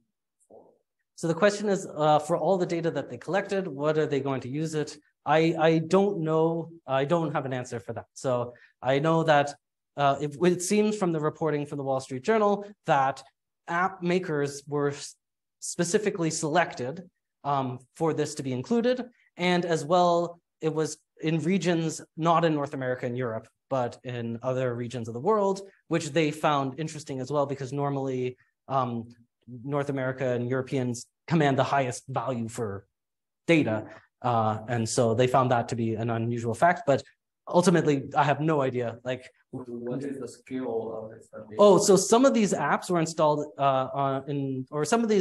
for?
So the question is, for all the data that they collected, what are they going to use it? I don't know. I don't have an answer for that. So I know that it seems from the reporting from the Wall Street Journal that app makers were specifically selected for this to be included. And as well, it was in regions, not in North America and Europe, but in other regions of the world which they found interesting as well, because normally North America and Europeans command the highest value for data. And so they found that to be an unusual fact, but ultimately I have no idea. Like,
what is the skill of this?
oh, so some of these apps were installed some of the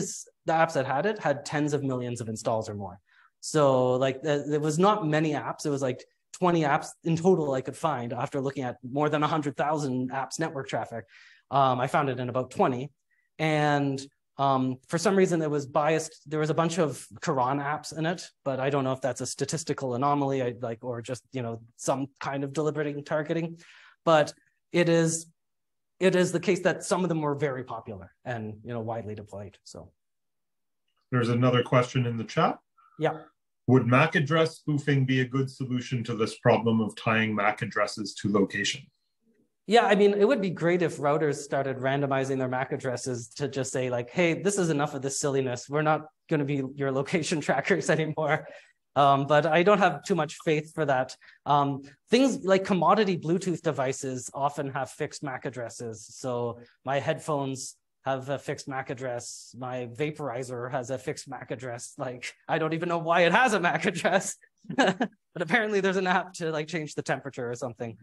apps that had tens of millions of installs or more. So like there was not many apps. It was like 20 apps in total I could find after looking at more than 100,000 apps network traffic. I found it in about 20. And for some reason it was biased. There was a bunch of Quran apps in it, but I don't know if that's a statistical anomaly, or just, some kind of deliberate targeting. But it is the case that some of them were very popular and, widely deployed. So
there's another question in the chat.
Yeah.
Would MAC address spoofing be a good solution to this problem of tying MAC addresses to location?
Yeah, I mean, it would be great if routers started randomizing their MAC addresses to just say like, hey, this is enough of this silliness. We're not going to be your location trackers anymore. But I don't have too much faith for that. Things like commodity Bluetooth devices often have fixed MAC addresses. So my headphones have a fixed MAC address. My vaporizer has a fixed MAC address. Like, I don't even know why it has a MAC address, but apparently there's an app to like change the temperature or something.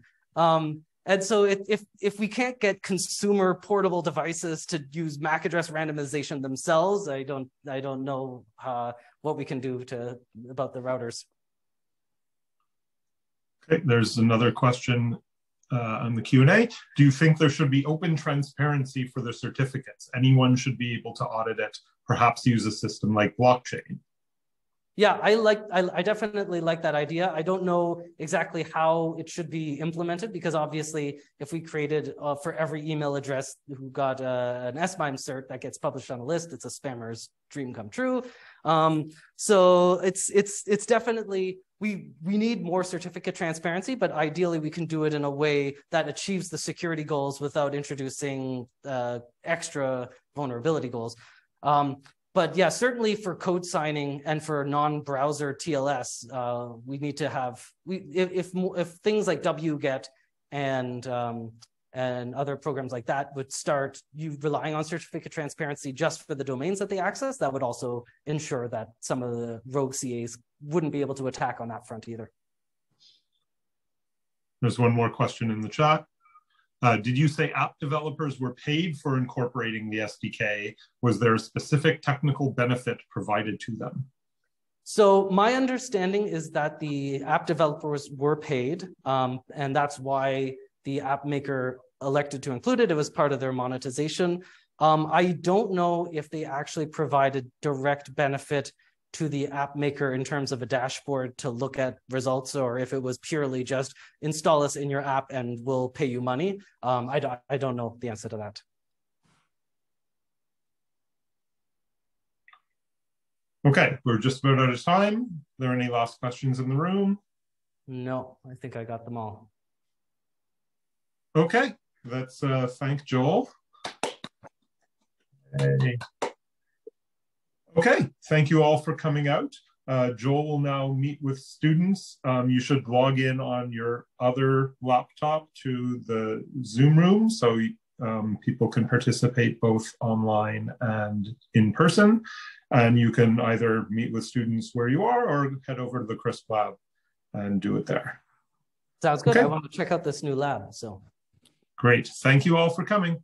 And so if we can't get consumer portable devices to use MAC address randomization themselves, I don't know what we can do about the routers.
Okay, there's another question on the Q&A. Do you think there should be open transparency for the certificates? Anyone should be able to audit it, perhaps use a system like blockchain?
Yeah, I definitely like that idea. I don't know exactly how it should be implemented, because obviously if we created for every email address who got an S-MIME cert that gets published on a list, it's a spammer's dream come true. So it's definitely, we need more certificate transparency, but ideally we can do it in a way that achieves the security goals without introducing extra vulnerability goals. But yeah, certainly for code signing and for non-browser TLS, we need to have, if things like wget and other programs like that would start you relying on certificate transparency just for the domains that they access, that would also ensure that some of the rogue CAs wouldn't be able to attack on that front either.
There's one more question in the chat. Did you say app developers were paid for incorporating the SDK? Was there a specific technical benefit provided to them?
So my understanding is that the app developers were paid, and that's why the app maker elected to include it. It was part of their monetization. I don't know if they actually provided direct benefit to the app maker in terms of a dashboard to look at results, or if it was purely just install us in your app and we'll pay you money. I don't know the answer to that.
Okay, we're just about out of time. Are there any last questions in the room?
No, I think I got them all.
Okay, let's thank Joel. Hey. Okay, thank you all for coming out. Joel will now meet with students. You should log in on your other laptop to the Zoom room so people can participate both online and in person. And you can either meet with students where you are or head over to the CrySP lab and do it there.
Sounds good.
Okay.
I want to check out this new lab. So
great. Thank you all for coming.